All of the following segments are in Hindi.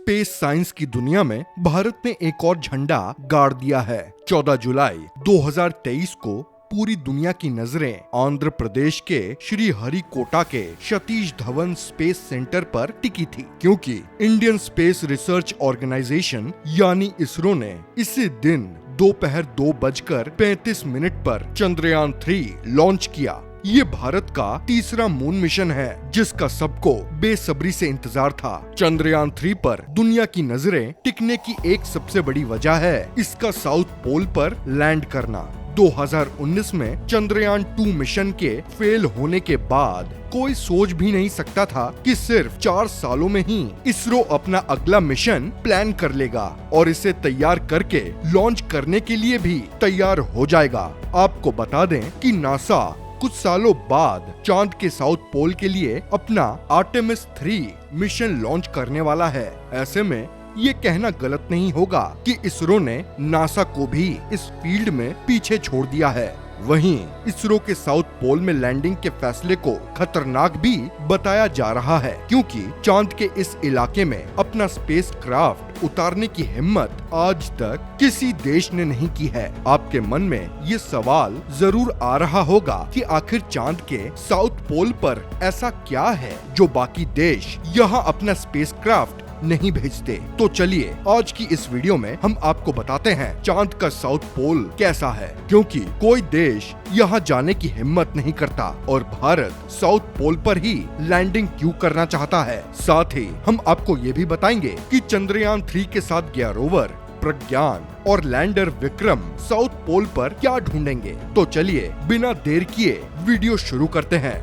स्पेस साइंस की दुनिया में भारत ने एक और झंडा गाड़ दिया है। 14 जुलाई 2023 को पूरी दुनिया की नजरें आंध्र प्रदेश के श्री हरिकोटा के सतीश धवन स्पेस सेंटर पर टिकी थी, क्योंकि इंडियन स्पेस रिसर्च ऑर्गेनाइजेशन यानी इसरो ने इसी दिन दोपहर 2:35 पर चंद्रयान 3 लॉन्च किया। ये भारत का तीसरा मून मिशन है, जिसका सबको बेसब्री से इंतजार था। चंद्रयान 3 पर दुनिया की नजरें टिकने की एक सबसे बड़ी वजह है इसका साउथ पोल पर लैंड करना। 2019 में चंद्रयान 2 मिशन के फेल होने के बाद कोई सोच भी नहीं सकता था कि सिर्फ 4 सालों में ही इसरो अपना अगला मिशन प्लान कर लेगा और इसे तैयार करके लॉन्च करने के लिए भी तैयार हो जाएगा। आपको बता दें कि नासा कुछ सालों बाद चांद के साउथ पोल के लिए अपना आर्टेमिस 3 मिशन लॉन्च करने वाला है। ऐसे में ये कहना गलत नहीं होगा कि इसरो ने नासा को भी इस फील्ड में पीछे छोड़ दिया है। वहीं इसरो के साउथ पोल में लैंडिंग के फैसले को खतरनाक भी बताया जा रहा है, क्योंकि चांद के इस इलाके में अपना स्पेस क्राफ्ट उतारने की हिम्मत आज तक किसी देश ने नहीं की है। आपके मन में ये सवाल जरूर आ रहा होगा कि आखिर चांद के साउथ पोल पर ऐसा क्या है जो बाकी देश यहाँ अपना स्पेस क्राफ्ट नहीं भेजते। तो चलिए आज की इस वीडियो में हम आपको बताते हैं चांद का साउथ पोल कैसा है, क्योंकि कोई देश यहाँ जाने की हिम्मत नहीं करता और भारत साउथ पोल पर ही लैंडिंग क्यों करना चाहता है। साथ ही हम आपको ये भी बताएंगे कि चंद्रयान 3 के साथ गया रोवर प्रज्ञान और लैंडर विक्रम साउथ पोल पर क्या ढूंढेंगे। तो चलिए बिना देर किए वीडियो शुरू करते हैं।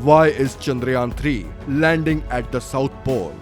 Why is Chandrayaan 3 landing at the south pole?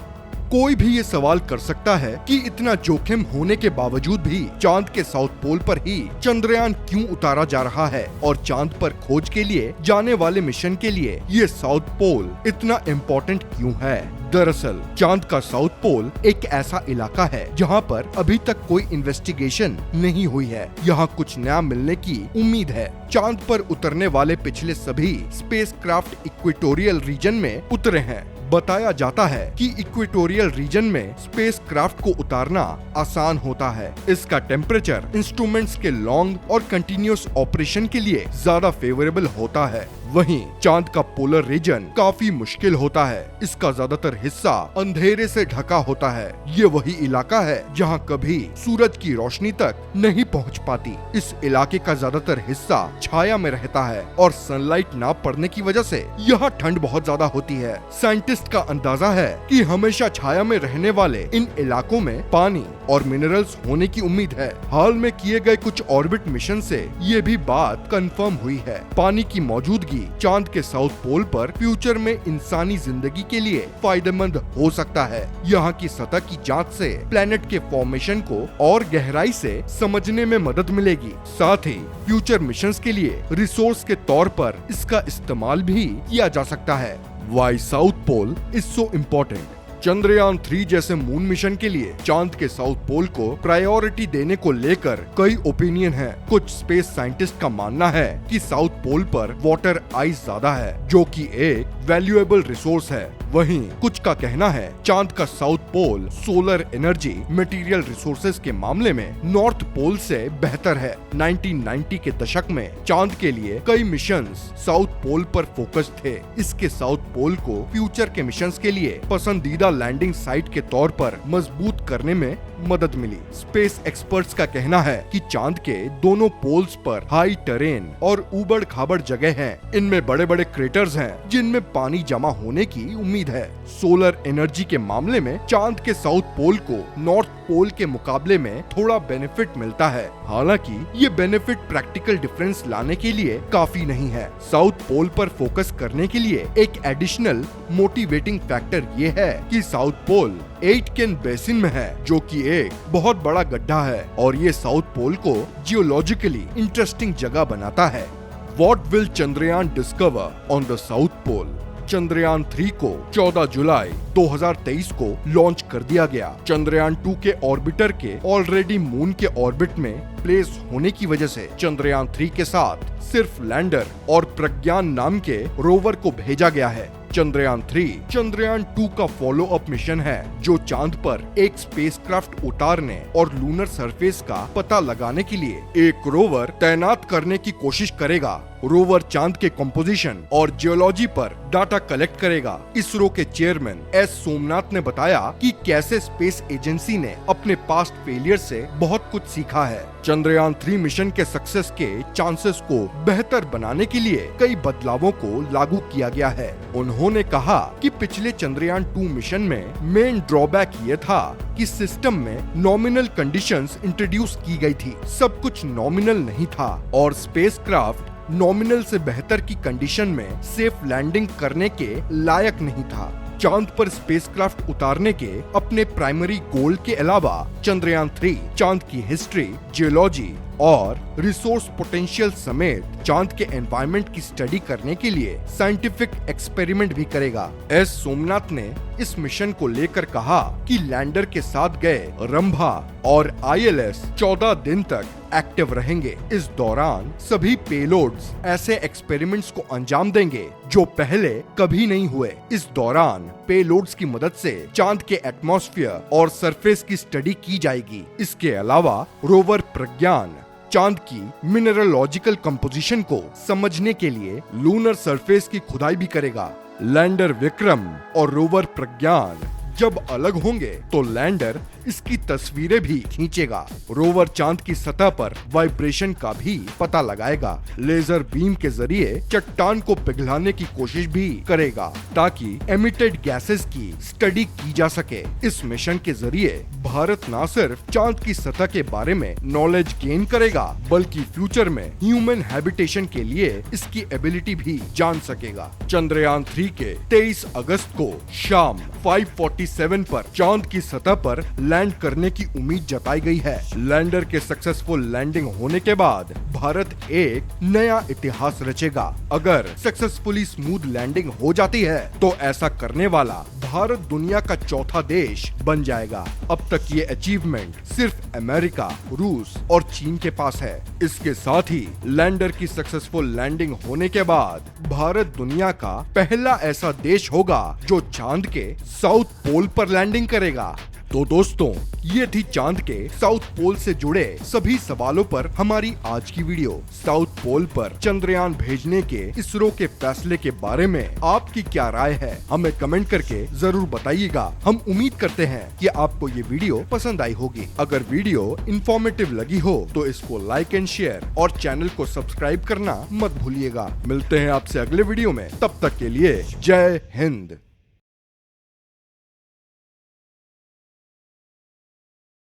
कोई भी ये सवाल कर सकता है कि इतना जोखिम होने के बावजूद भी चांद के साउथ पोल पर ही चंद्रयान क्यों उतारा जा रहा है और चांद पर खोज के लिए जाने वाले मिशन के लिए ये साउथ पोल इतना इम्पोर्टेंट क्यों है। दरअसल चांद का साउथ पोल एक ऐसा इलाका है जहाँ पर अभी तक कोई इन्वेस्टिगेशन नहीं हुई है। यहाँ कुछ नया मिलने की उम्मीद है। चांद पर उतरने वाले पिछले सभी स्पेसक्राफ्ट इक्वेटोरियल रीजन में उतरे हैं। बताया जाता है कि इक्वेटोरियल रीजन में स्पेसक्राफ्ट को उतारना आसान होता है। इसका टेम्परेचर इंस्ट्रूमेंट्स के लॉन्ग और कंटिन्यूअस ऑपरेशन के लिए ज्यादा फेवरेबल होता है। वहीं चांद का पोलर रीजन काफी मुश्किल होता है। इसका ज्यादातर हिस्सा अंधेरे से ढका होता है। ये वही इलाका है जहां कभी सूरज की रोशनी तक नहीं पहुंच पाती। इस इलाके का ज्यादातर हिस्सा छाया में रहता है और सनलाइट ना पड़ने की वजह से यहाँ ठंड बहुत ज्यादा होती है। साइंटिस्ट का अंदाजा है कि हमेशा छाया में रहने वाले इन इलाकों में पानी और मिनरल्स होने की उम्मीद है। हाल में किए गए कुछ ऑर्बिट मिशन से ये भी बात कंफर्म हुई है। पानी की मौजूदगी चांद के साउथ पोल पर फ्यूचर में इंसानी जिंदगी के लिए फायदेमंद हो सकता है। यहाँ की सतह की जांच से प्लेनेट के फॉर्मेशन को और गहराई से समझने में मदद मिलेगी। साथ ही फ्यूचर मिशंस के लिए रिसोर्स के तौर पर इसका इस्तेमाल भी किया जा सकता है। Why south pole is so important? Chandrayaan 3 जैसे मून मिशन के लिए चांद के साउथ पोल को प्रायोरिटी देने को लेकर कई ओपिनियन है। कुछ स्पेस साइंटिस्ट का मानना है कि साउथ पोल पर वाटर आइस ज्यादा है, जो कि एक वैल्यूएबल रिसोर्स है। वहीं कुछ का कहना है चांद का south pole solar energy material resources के मामले में नॉर्थ पोल से बेहतर है। 1990 के दशक में चांद के लिए कई मिशंस साउथ पोल पर फोकस थे। इसके साउथ पोल को फ्यूचर के मिशंस के लिए पसंदीदा लैंडिंग साइट के तौर पर मजबूत करने में मदद मिली। स्पेस एक्सपर्ट्स का कहना है कि चांद के दोनों पोल्स पर हाई टेरेन और उबड़ खाबड़ जगह हैं। इनमें बड़े बड़े क्रेटर्स हैं जिनमें पानी जमा होने की उम्मीद है। सोलर एनर्जी के मामले में चांद के साउथ पोल को नॉर्थ पोल के मुकाबले में थोड़ा बेनिफिट मिलता है। हालांकि ये बेनिफिट प्रैक्टिकल डिफरेंस लाने के लिए काफी नहीं है। साउथ पोल पर फोकस करने के लिए एक एडिशनल मोटिवेटिंग फैक्टर ये है कि साउथ पोल एटकेन बेसिन में है, जो कि एक बहुत बड़ा गड्ढा है और ये साउथ पोल को जियोलॉजिकली इंटरेस्टिंग जगह बनाता है। What will Chandrayaan discover on the south pole? Chandrayaan 3 को 14 जुलाई 2023 को लॉन्च कर दिया गया। चंद्रयान 2 के ऑर्बिटर के ऑलरेडी मून के ऑर्बिट में प्लेस होने की वजह से चंद्रयान 3 के साथ सिर्फ लैंडर और प्रज्ञान नाम के रोवर को भेजा गया है। चंद्रयान 3 चंद्रयान 2 का फॉलो अप मिशन है जो चांद पर एक स्पेसक्राफ्ट उतारने और लूनर सरफेस का पता लगाने के लिए एक रोवर तैनात करने की कोशिश करेगा। रोवर चांद के कंपोजिशन और जियोलॉजी पर डाटा कलेक्ट करेगा। इसरो के चेयरमैन एस सोमनाथ ने बताया कि कैसे स्पेस एजेंसी ने अपने पास्ट फेलियर से बहुत कुछ सीखा है। चंद्रयान 3 मिशन के सक्सेस के चांसेस को बेहतर बनाने के लिए कई बदलावों को लागू किया गया है। उन्होंने कहा कि पिछले चंद्रयान 2 मिशन में मेन ड्रॉबैक ये था कि सिस्टम में नॉमिनल कंडीशंस इंट्रोड्यूस की गई थी। सब कुछ नॉमिनल नहीं था और स्पेसक्राफ्ट नॉमिनल से बेहतर की कंडीशन में सेफ लैंडिंग करने के लायक नहीं था। चांद पर स्पेसक्राफ्ट उतारने के अपने प्राइमरी गोल के अलावा चंद्रयान 3 चांद की हिस्ट्री, जियोलॉजी और रिसोर्स पोटेंशियल समेत चांद के एनवायरनमेंट की स्टडी करने के लिए साइंटिफिक एक्सपेरिमेंट भी करेगा। एस सोमनाथ ने इस मिशन को लेकर कहा कि लैंडर के साथ गए रंभा और ILS 14 दिन तक एक्टिव रहेंगे। इस दौरान सभी पेलोड्स ऐसे एक्सपेरिमेंट्स को अंजाम देंगे जो पहले कभी नहीं हुए। इस दौरान पेलोड्स की मदद से चांद के एटमॉस्फेयर और सरफेस की स्टडी की जाएगी। इसके अलावा रोवर प्रज्ञान चांद की मिनरलॉजिकल कंपोजिशन को समझने के लिए लूनर सरफेस की खुदाई भी करेगा। लैंडर विक्रम और रोवर प्रज्ञान जब अलग होंगे तो लैंडर इसकी तस्वीरें भी खींचेगा। रोवर चांद की सतह पर वाइब्रेशन का भी पता लगाएगा। लेजर बीम के जरिए चट्टान को पिघलाने की कोशिश भी करेगा ताकि एमिटेड गैसेस की स्टडी की जा सके। इस मिशन के जरिए भारत न सिर्फ चांद की सतह के बारे में नॉलेज गेन करेगा बल्कि फ्यूचर में ह्यूमन हैबिटेशन के लिए इसकी एबिलिटी भी जान सकेगा। चंद्रयान 3 के 23 अगस्त को शाम 5:47 पर चांद की सतह पर लैंड करने की उम्मीद जताई गई है। लैंडर के सक्सेसफुल लैंडिंग होने के बाद भारत एक नया इतिहास रचेगा। अगर सक्सेसफुली स्मूथ लैंडिंग हो जाती है तो ऐसा करने वाला भारत दुनिया का चौथा देश बन जाएगा। अब तक ये अचीवमेंट सिर्फ अमेरिका, रूस और चीन के पास है। इसके साथ ही लैंडर की सक्सेसफुल लैंडिंग होने के बाद भारत दुनिया का पहला ऐसा देश होगा जो चांद के साउथ पोल पर लैंडिंग करेगा। तो दोस्तों, ये थी चांद के साउथ पोल से जुड़े सभी सवालों पर हमारी आज की वीडियो। साउथ पोल पर चंद्रयान भेजने के इसरो के फैसले के बारे में आपकी क्या राय है, हमें कमेंट करके जरूर बताइएगा। हम उम्मीद करते हैं कि आपको ये वीडियो पसंद आई होगी। अगर वीडियो इंफॉर्मेटिव लगी हो तो इसको लाइक एंड शेयर और चैनल को सब्सक्राइब करना मत भूलिएगा। मिलते हैं आपसे अगले वीडियो में, तब तक के लिए जय हिंद।